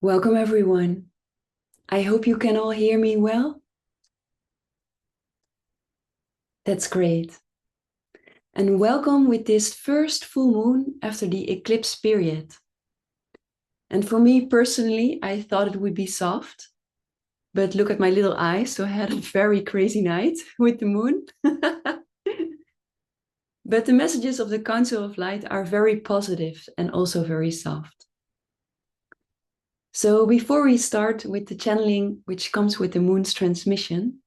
Welcome everyone. I hope you can all hear me well. That's great. And welcome with this first full moon after the eclipse period. And for me personally, I thought it would be soft, but look at my little eyes. So I had a very crazy night with the moon. But the messages of the Council of Light are very positive and also very soft. So before we start with the channeling, which comes with the moon's transmission,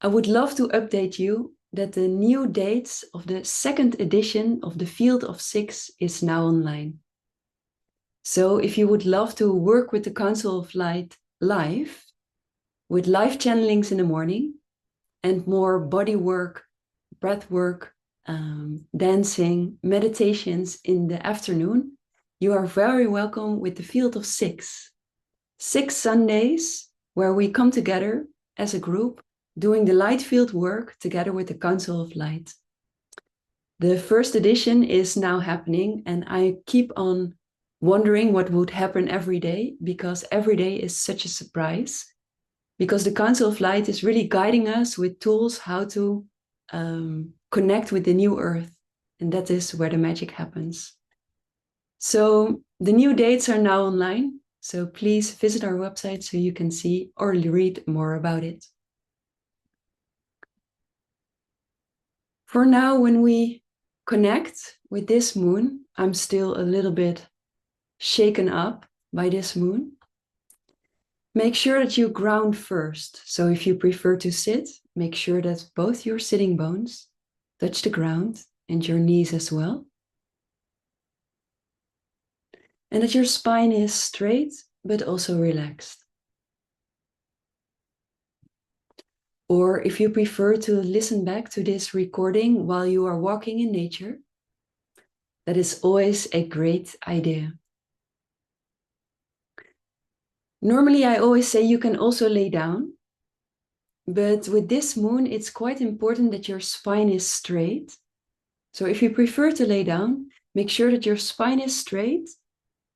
I would love to update you that the new dates of the second edition of the Field of Six is now online. So if you would love to work with the Council of Light live, with live channelings in the morning and more body work, breath work, dancing, meditations in the afternoon, you are very welcome with the Field of Six. 6 Sundays where we come together as a group doing the light field work together with the Council of Light. The first edition is now happening, and I keep on wondering what would happen every day, because every day is such a surprise, because the Council of Light is really guiding us with tools how to connect with the new earth, and that is where the magic happens. So the new dates are now online, so please visit our website so you can see or read more about it. For now, when we connect with this moon, I'm still a little bit shaken up by this moon. Make sure that you ground first. So if you prefer to sit, make sure that both your sitting bones touch the ground and your knees as well. And that your spine is straight, but also relaxed. Or if you prefer to listen back to this recording while you are walking in nature, that is always a great idea. Normally, I always say you can also lay down, but with this moon, it's quite important that your spine is straight. So if you prefer to lay down, make sure that your spine is straight,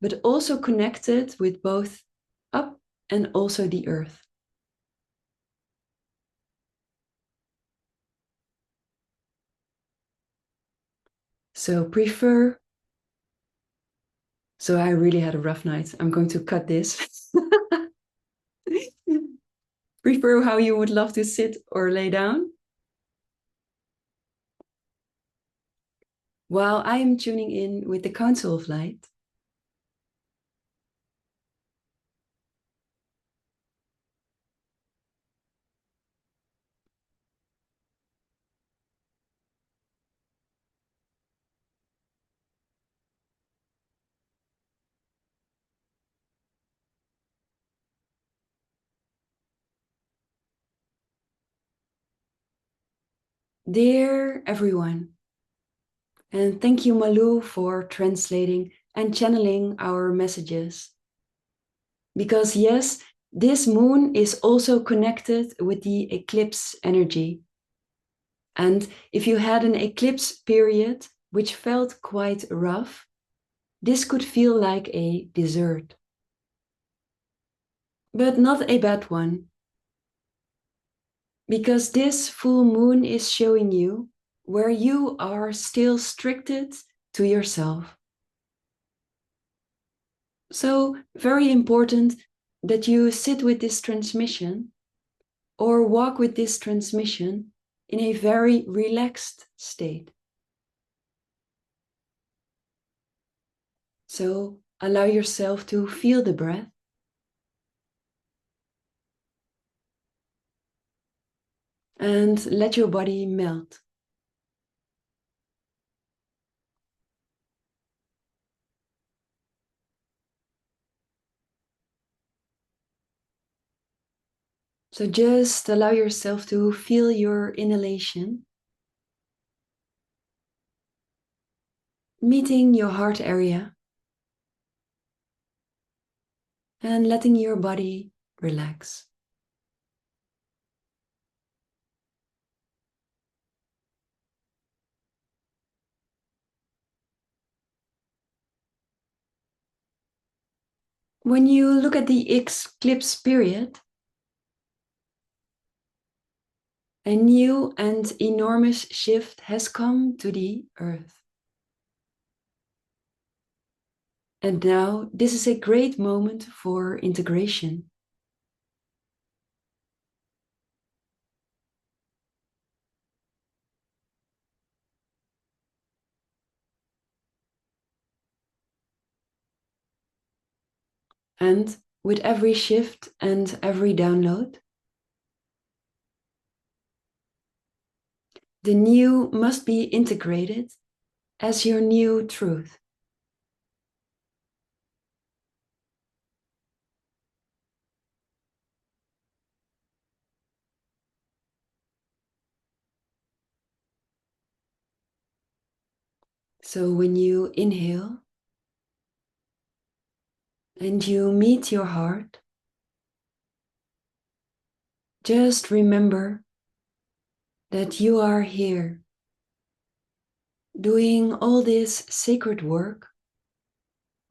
but also connected with both up and also the earth. So I really had a rough night. I'm going to cut this. Prefer how you would love to sit or lay down. While I am tuning in with the Council of Light, dear everyone, and thank you, Malou, for translating and channeling our messages. Because yes, this moon is also connected with the eclipse energy. And if you had an eclipse period which felt quite rough, this could feel like a desert. But not a bad one. Because this full moon is showing you where you are still restricted to yourself. So, very important that you sit with this transmission or walk with this transmission in a very relaxed state. So, allow yourself to feel the breath. And let your body melt. So just allow yourself to feel your inhalation, meeting your heart area, and letting your body relax. When you look at the eclipse period, a new and enormous shift has come to the Earth. And now this is a great moment for integration. And with every shift and every download, the new must be integrated as your new truth. So when you inhale and you meet your heart, just remember that you are here doing all this sacred work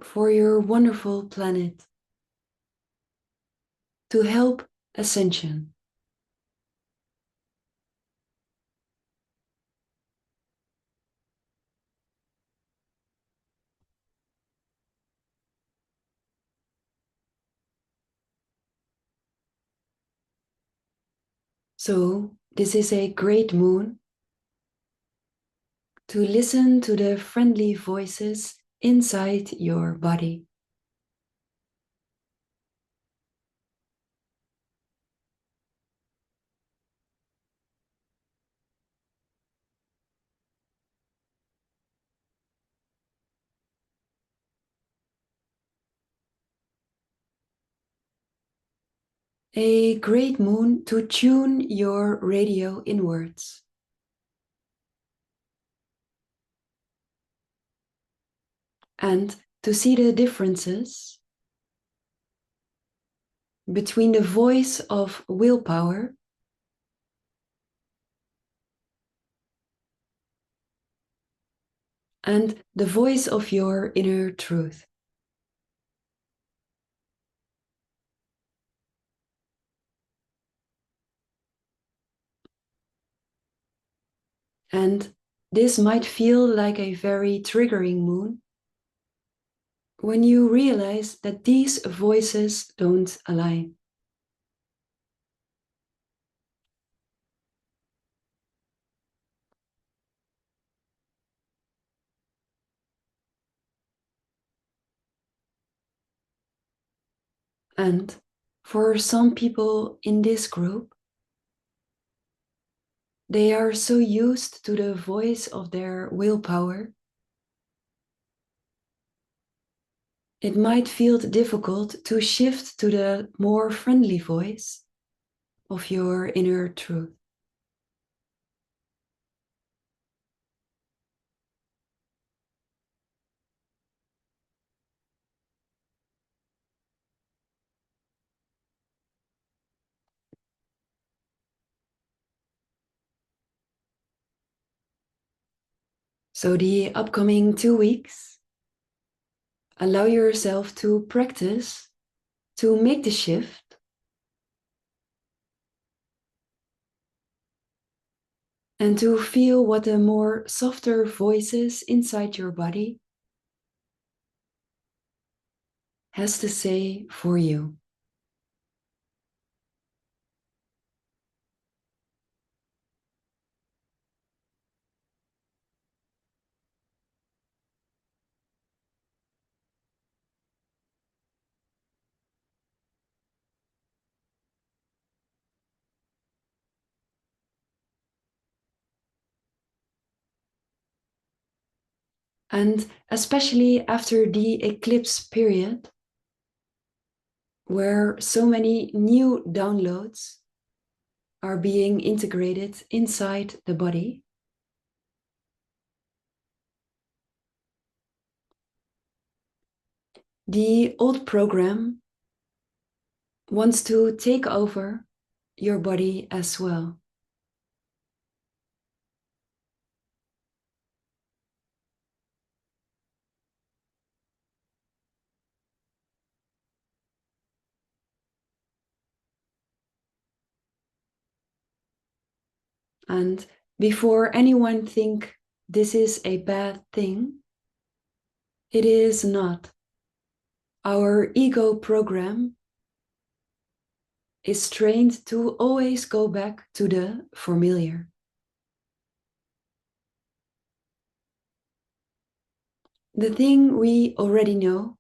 for your wonderful planet to help ascension. So this is a great moon to listen to the friendly voices inside your body. A great moon to tune your radio inwards. And to see the differences between the voice of willpower and the voice of your inner truth. And this might feel like a very triggering moon when you realize that these voices don't align. And for some people in this group, they are so used to the voice of their willpower, it might feel difficult to shift to the more friendly voice of your inner truth. So the upcoming 2 weeks, allow yourself to practice to make the shift and to feel what the more softer voices inside your body has to say for you. And especially after the eclipse period, where so many new downloads are being integrated inside the body, the old program wants to take over your body as well. And before anyone think this is a bad thing, it is not. Our ego program is trained to always go back to the familiar. The thing we already know,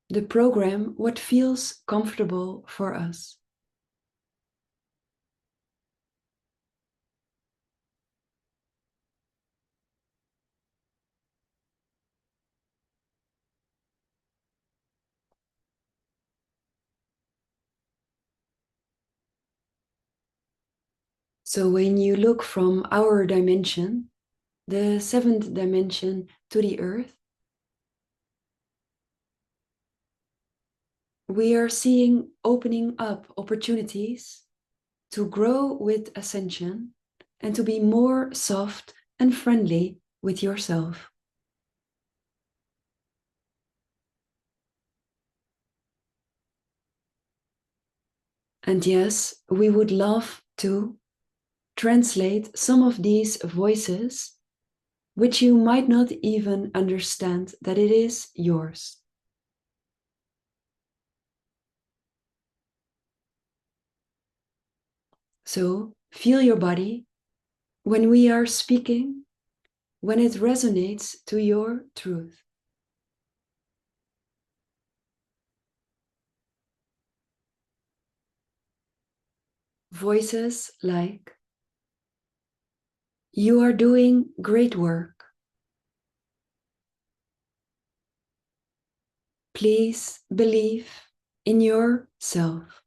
the program, what feels comfortable for us. So when you look from our dimension, the seventh dimension, to the earth, we are seeing opening up opportunities to grow with ascension and to be more soft and friendly with yourself. And yes, we would love to translate some of these voices, which you might not even understand that it is yours. So feel your body when we are speaking, when it resonates to your truth. Voices like, "You are doing great work. Please believe in yourself."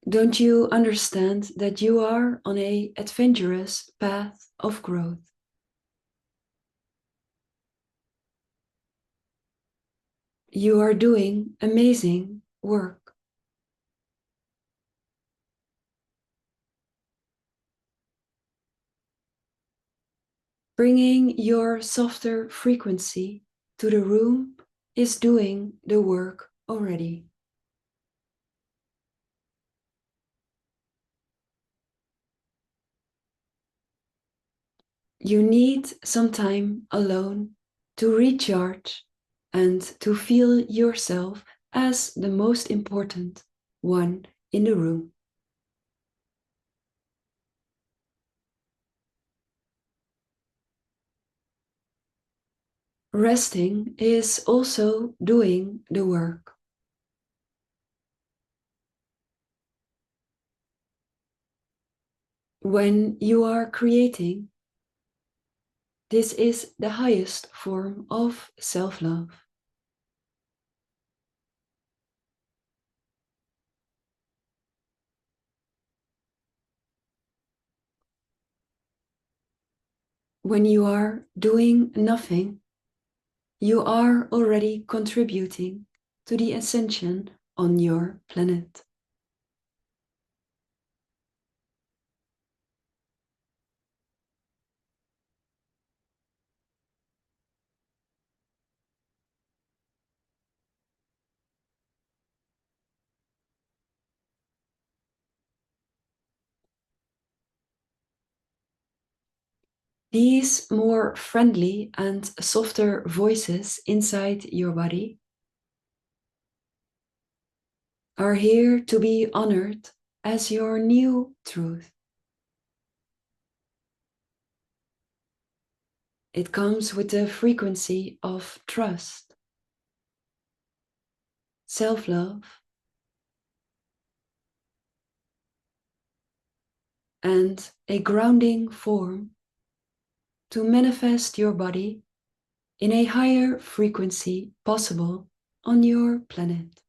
Don't you understand that you are on an adventurous path of growth? You are doing amazing work. Bringing your softer frequency to the room is doing the work already. You need some time alone to recharge and to feel yourself as the most important one in the room. Resting is also doing the work. When you are creating, this is the highest form of self-love. When you are doing nothing, you are already contributing to the ascension on your planet. These more friendly and softer voices inside your body are here to be honored as your new truth. It comes with the frequency of trust, self-love, and a grounding form to manifest your body in a higher frequency possible on your planet.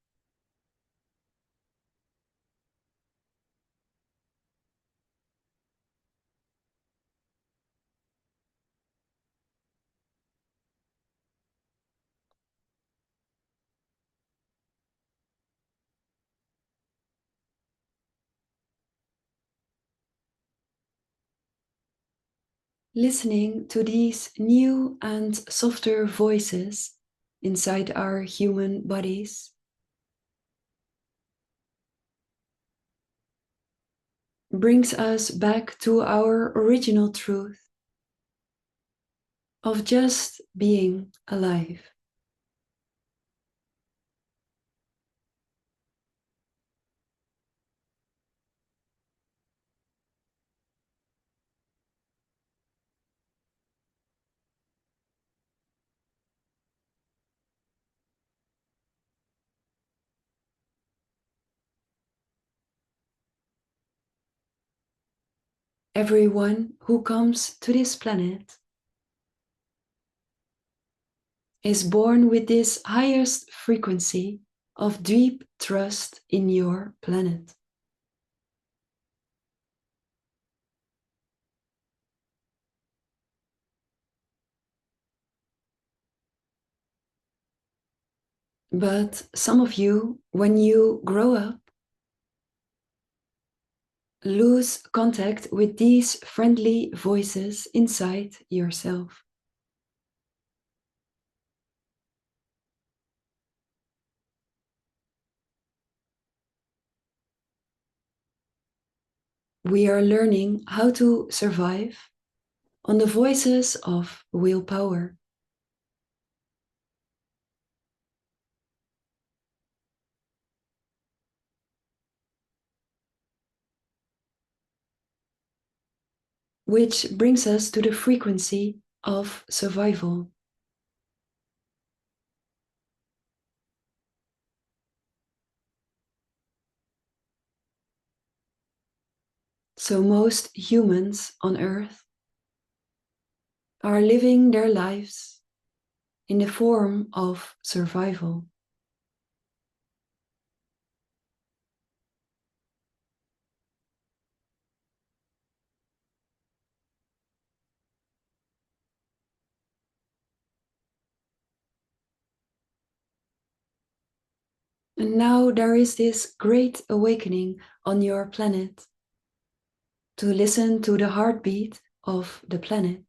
Listening to these new and softer voices inside our human bodies brings us back to our original truth of just being alive. Everyone who comes to this planet is born with this highest frequency of deep trust in your planet. But some of you, when you grow up, lose contact with these friendly voices inside yourself. We are learning how to survive on the voices of willpower. Which brings us to the frequency of survival. So most humans on Earth are living their lives in the form of survival. And now there is this great awakening on your planet to listen to the heartbeat of the planet.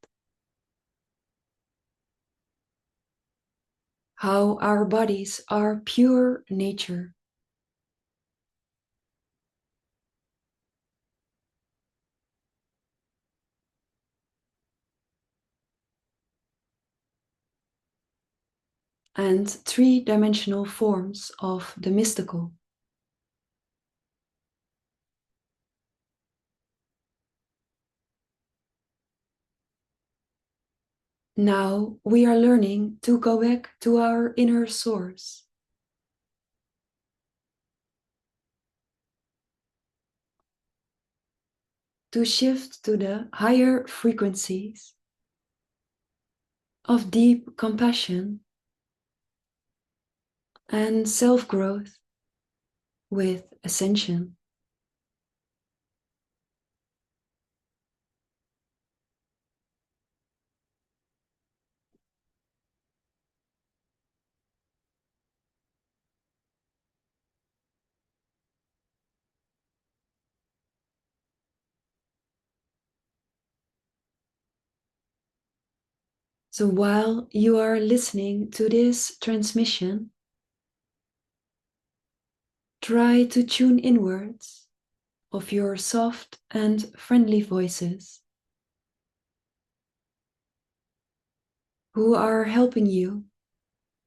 How our bodies are pure nature. And three-dimensional forms of the mystical. Now we are learning to go back to our inner source. To shift to the higher frequencies of deep compassion and self-growth with ascension. So while you are listening to this transmission, try to tune inwards of your soft and friendly voices who are helping you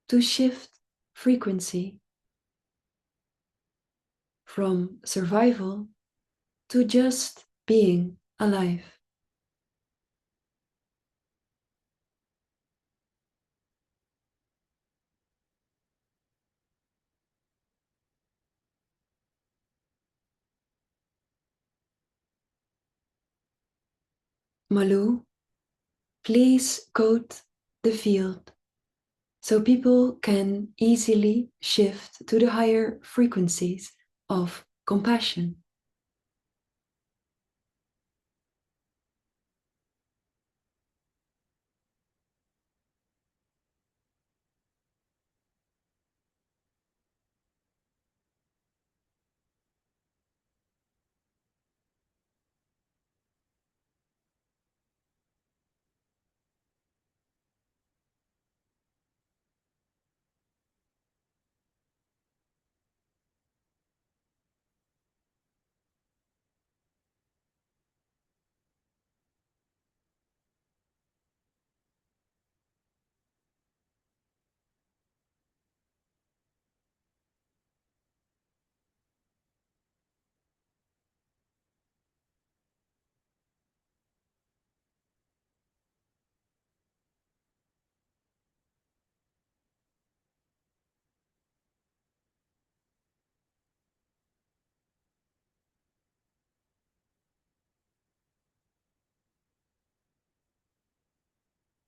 to shift frequency from survival to just being alive. Malou, please code the field so people can easily shift to the higher frequencies of compassion.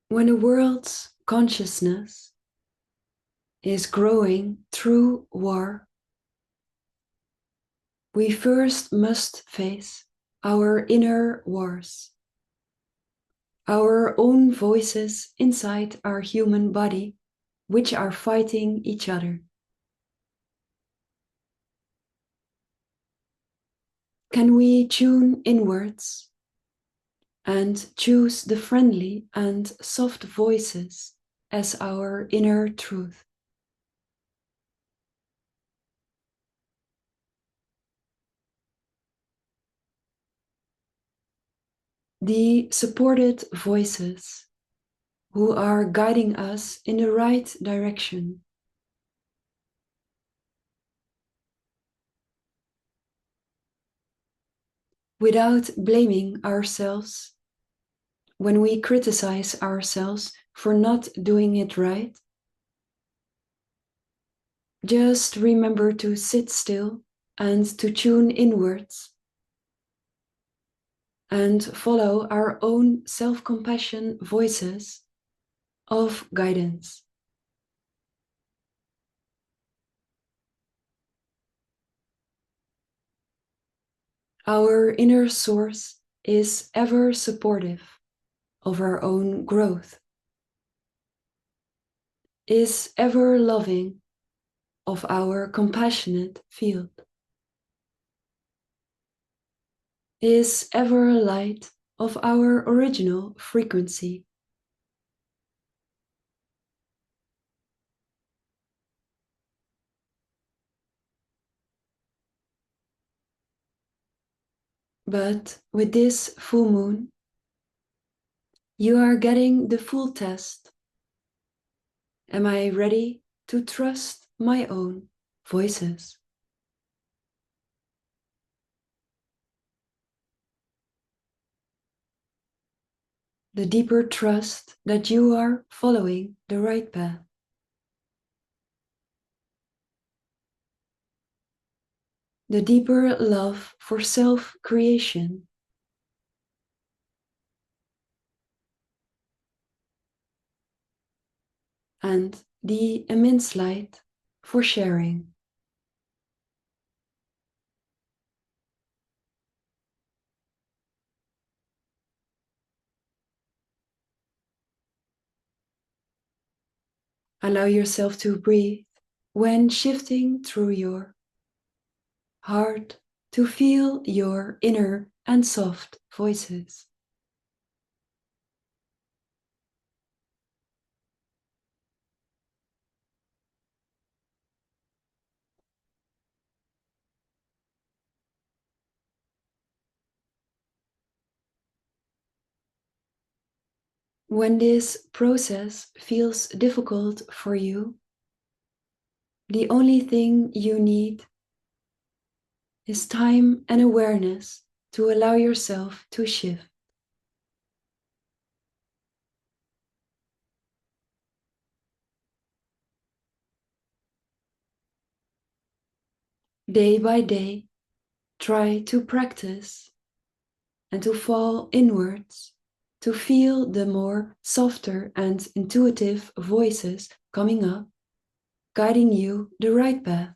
When the world's consciousness is growing through war, we first must face our inner wars, our own voices inside our human body, which are fighting each other. Can we tune inwards and choose the friendly and soft voices as our inner truth? The supported voices who are guiding us in the right direction. Without blaming ourselves when we criticize ourselves for not doing it right, just remember to sit still and to tune inwards and follow our own self-compassion voices of guidance. Our inner source is ever supportive of our own growth, is ever loving of our compassionate field, is ever light of our original frequency. But with this full moon, you are getting the full test. Am I ready to trust my own voices? The deeper trust that you are following the right path. The deeper love for self-creation. And the immense light for sharing. Allow yourself to breathe when shifting through your heart to feel your inner and soft voices. When this process feels difficult for you, the only thing you need is time and awareness to allow yourself to shift. Day by day, try to practice and to fall inwards, to feel the more softer and intuitive voices coming up, guiding you the right path.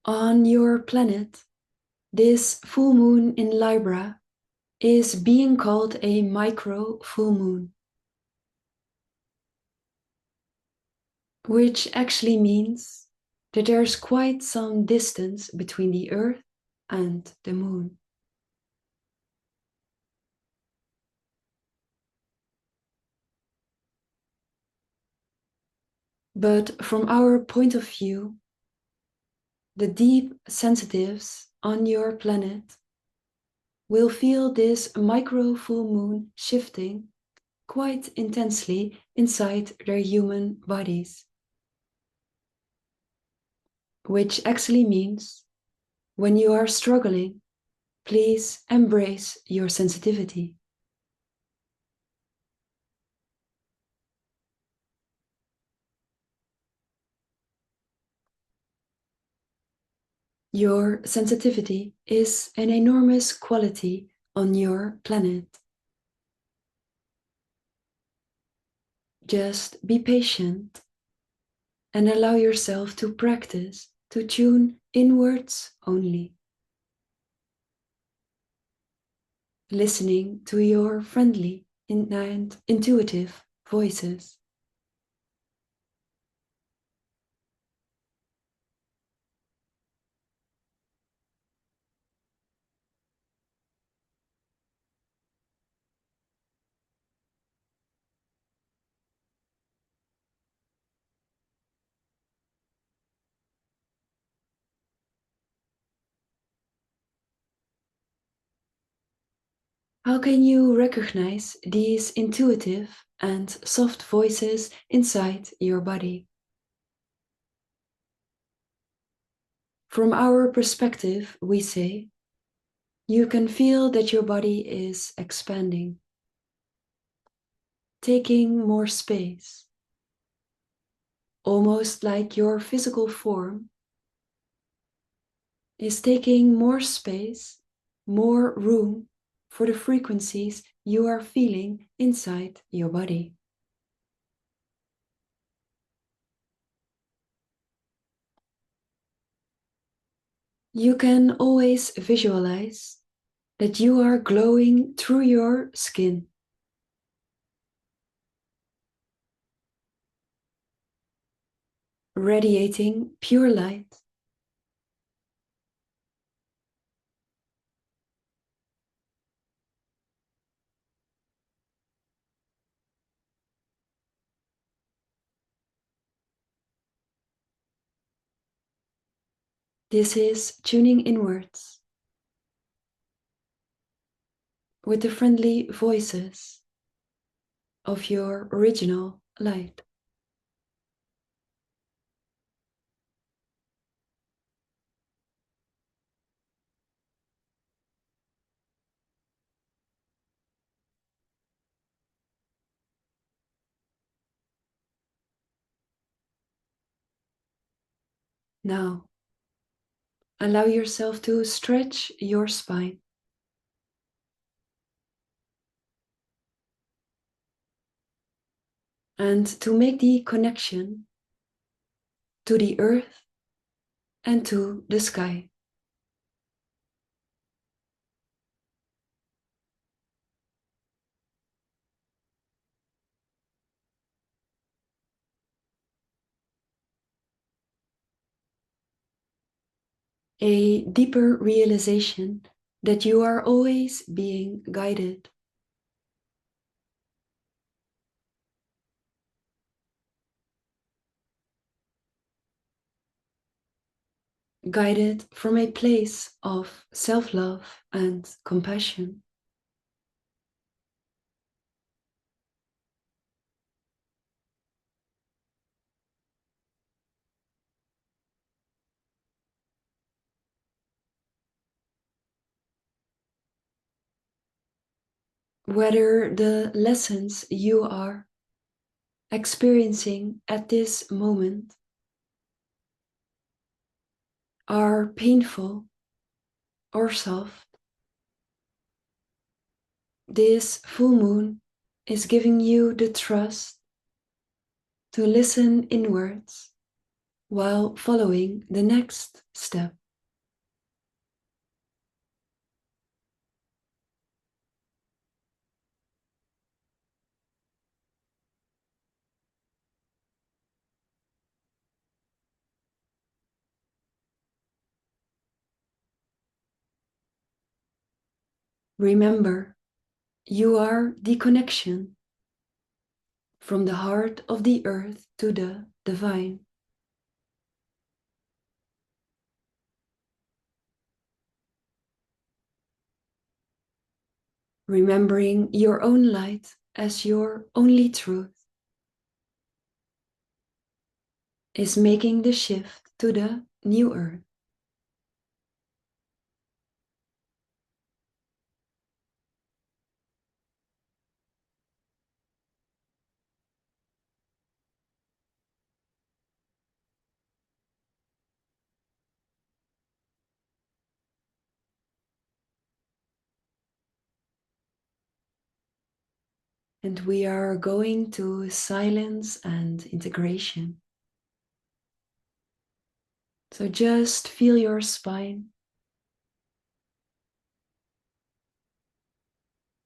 On your planet, this full moon in Libra is being called a micro full moon, which actually means that there's quite some distance between the Earth and the moon. But from our point of view, the deep sensitives on your planet will feel this micro full moon shifting quite intensely inside their human bodies. Which actually means When you are struggling, please embrace your sensitivity. Your sensitivity is an enormous quality on your planet. Just be patient and allow yourself to practice to tune inwards only. Listening to your friendly and intuitive voices. How can you recognize these intuitive and soft voices inside your body? From our perspective, we say, you can feel that your body is expanding, taking more space, almost like your physical form is taking more space, more room for the frequencies you are feeling inside your body. You can always visualize that you are glowing through your skin. Radiating pure light. This is tuning inwards with the friendly voices of your original light. Now, allow yourself to stretch your spine. And to make the connection to the earth and to the sky. A deeper realization that you are always being guided. Guided from a place of self-love and compassion. Whether the lessons you are experiencing at this moment are painful or soft, this full moon is giving you the trust to listen inwards while following the next step. Remember, you are the connection from the heart of the earth to the divine. Remembering your own light as your only truth is making the shift to the new earth. And we are going to silence and integration. So just feel your spine,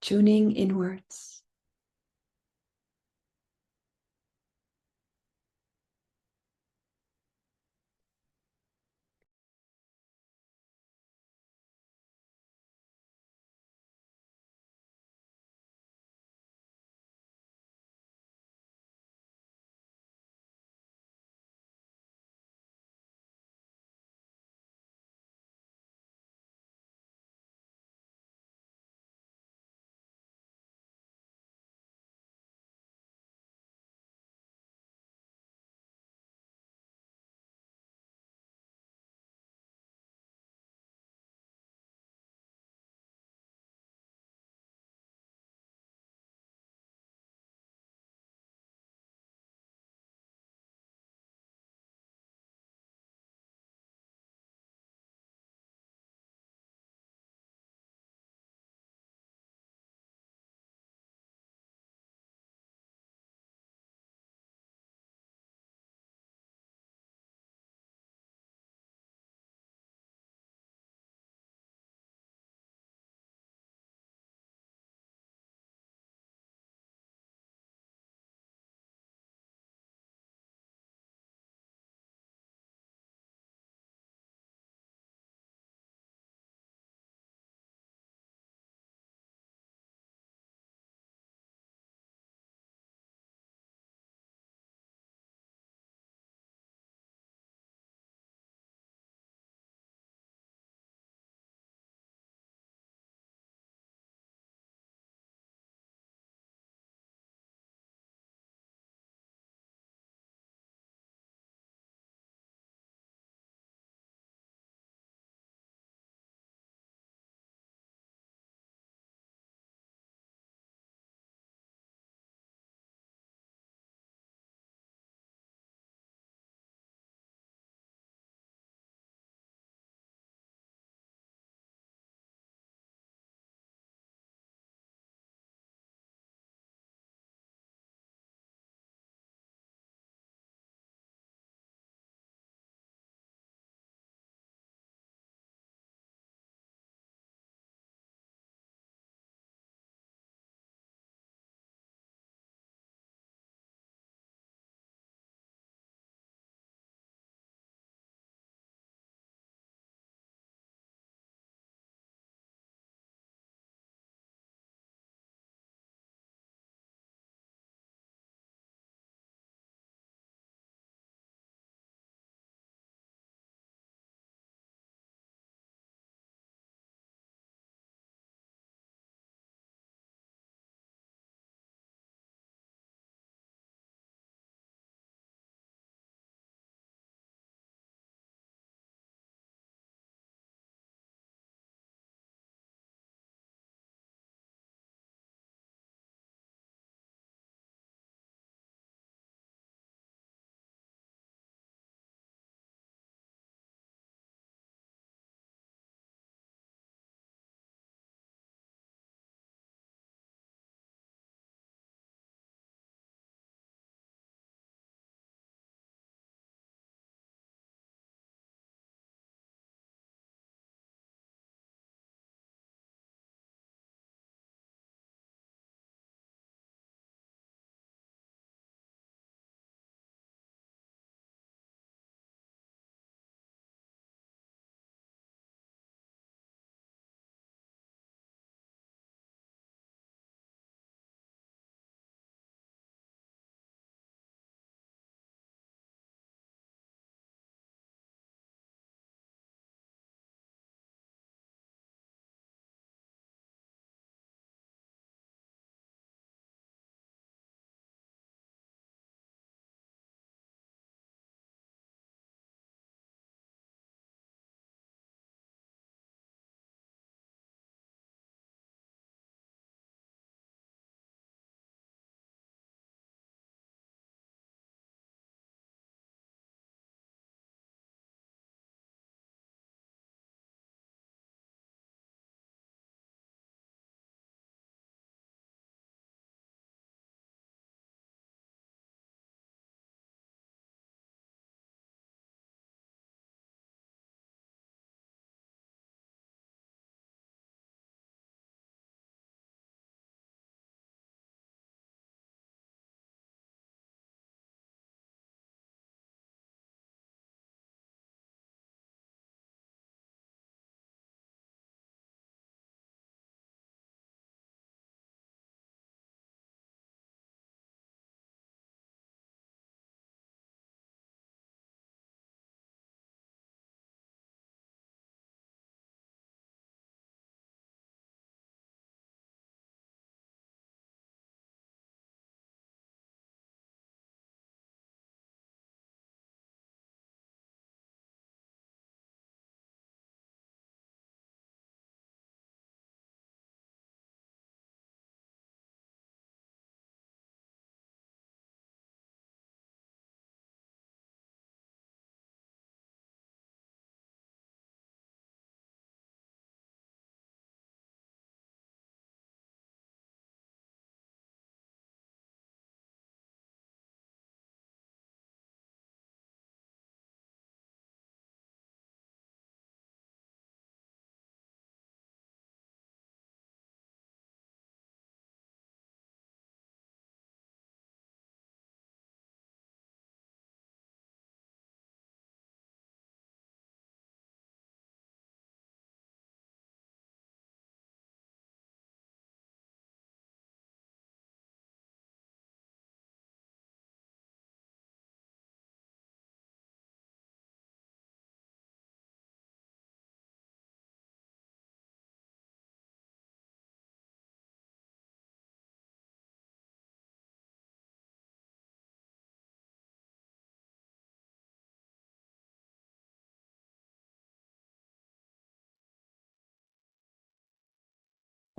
tuning inwards.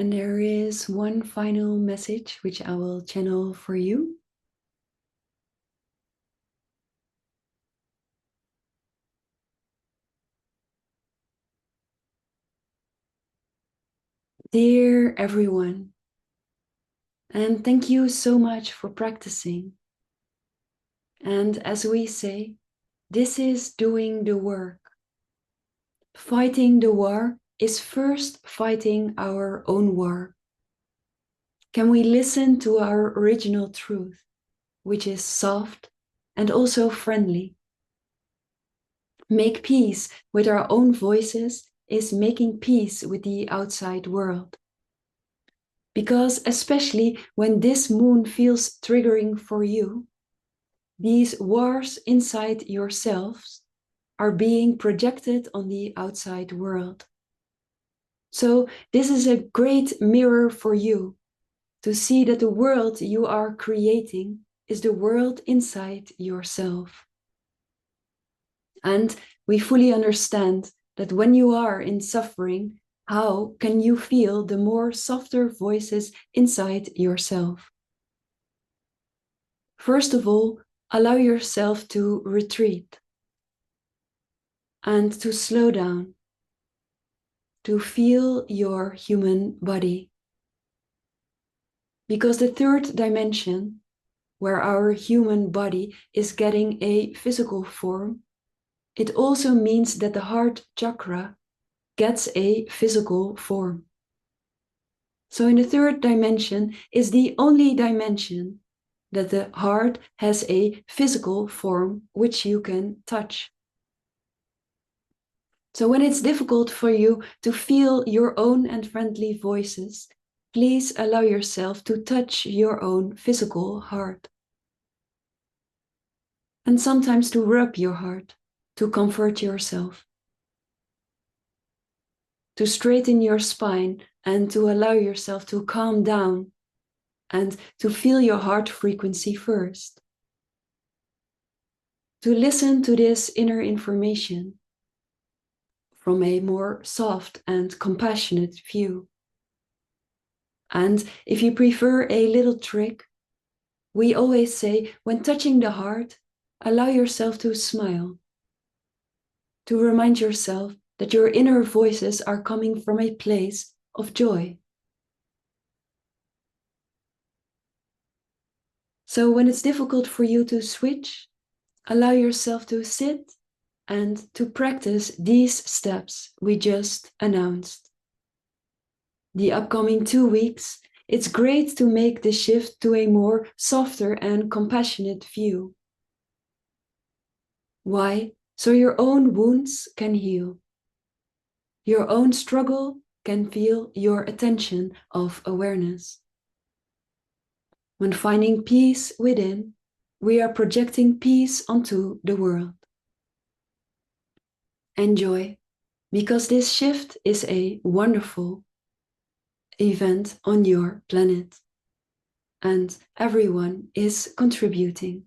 And there is one final message which I will channel for you. Dear everyone, and thank you so much for practicing. And as we say, this is doing the work. Fighting the war is first fighting our own war. Can we listen to our original truth, which is soft and also friendly? Make peace with our own voices is making peace with the outside world. Because especially when this moon feels triggering for you, these wars inside yourselves are being projected on the outside world. So this is a great mirror for you to see that the world you are creating is the world inside yourself. And we fully understand that when you are in suffering, how can you feel the more softer voices inside yourself? First of all, allow yourself to retreat and to slow down, to feel your human body. Because the third dimension, where our human body is getting a physical form, it also means that the heart chakra gets a physical form. So in the third dimension is the only dimension that the heart has a physical form which you can touch. So when it's difficult for you to feel your own and friendly voices, please allow yourself to touch your own physical heart. And sometimes to rub your heart, to comfort yourself. To straighten your spine and to allow yourself to calm down and to feel your heart frequency first. To listen to this inner information from a more soft and compassionate view. And if you prefer a little trick, we always say when touching the heart, allow yourself to smile. To remind yourself that your inner voices are coming from a place of joy. So when it's difficult for you to switch, allow yourself to sit and to practice these steps we just announced. The upcoming 2 weeks, it's great to make the shift to a more softer and compassionate view. Why? So your own wounds can heal. Your own struggle can feel your attention of awareness. When finding peace within, we are projecting peace onto the world. Enjoy, because this shift is a wonderful event on your planet, and everyone is contributing.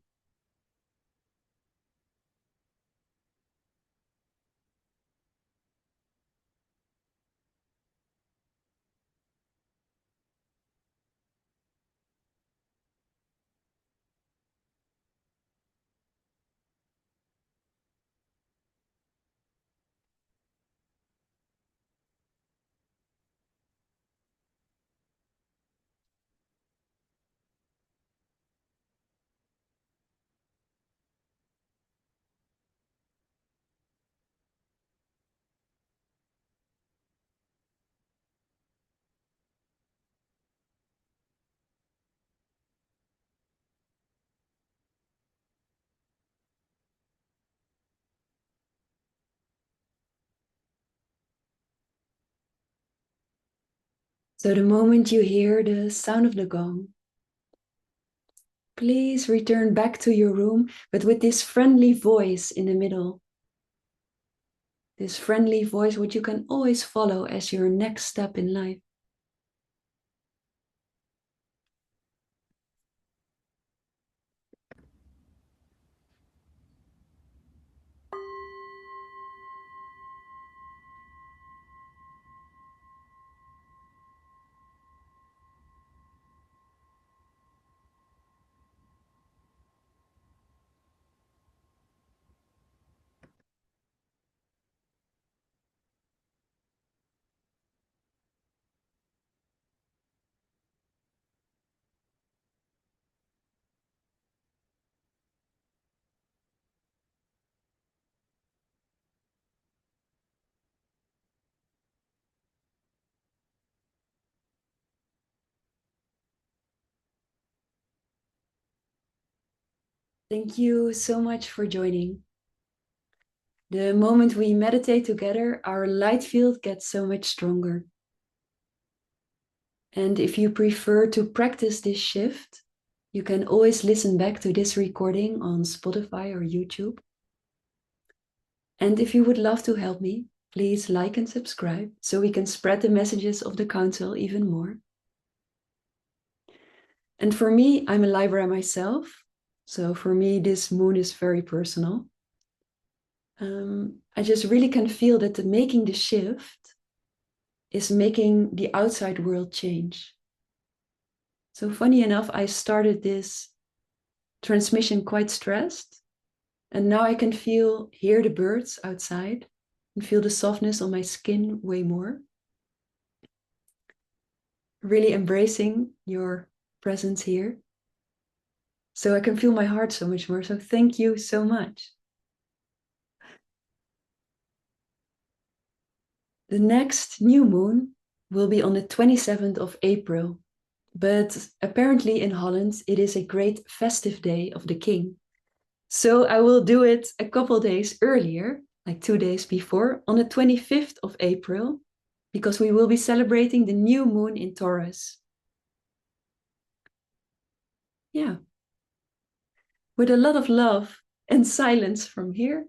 So the moment you hear the sound of the gong, please return back to your room, but with this friendly voice in the middle. This friendly voice, which you can always follow as your next step in life. Thank you so much for joining. The moment we meditate together, our light field gets so much stronger. And if you prefer to practice this shift, you can always listen back to this recording on Spotify or YouTube. And if you would love to help me, please like and subscribe so we can spread the messages of the Council even more. And for me, I'm a Libra myself. So for me, this moon is very personal. I just really can feel that making the shift is making the outside world change. So funny enough, I started this transmission quite stressed. And now I can hear the birds outside and feel the softness on my skin way more. Really embracing your presence here. So I can feel my heart so much more. So thank you so much. The next new moon will be on the 27th of April. But apparently in Holland, it is a great festive day of the king. So I will do it a couple days earlier, like 2 days before, on the 25th of April, because we will be celebrating the new moon in Taurus. Yeah. With a lot of love and silence from here,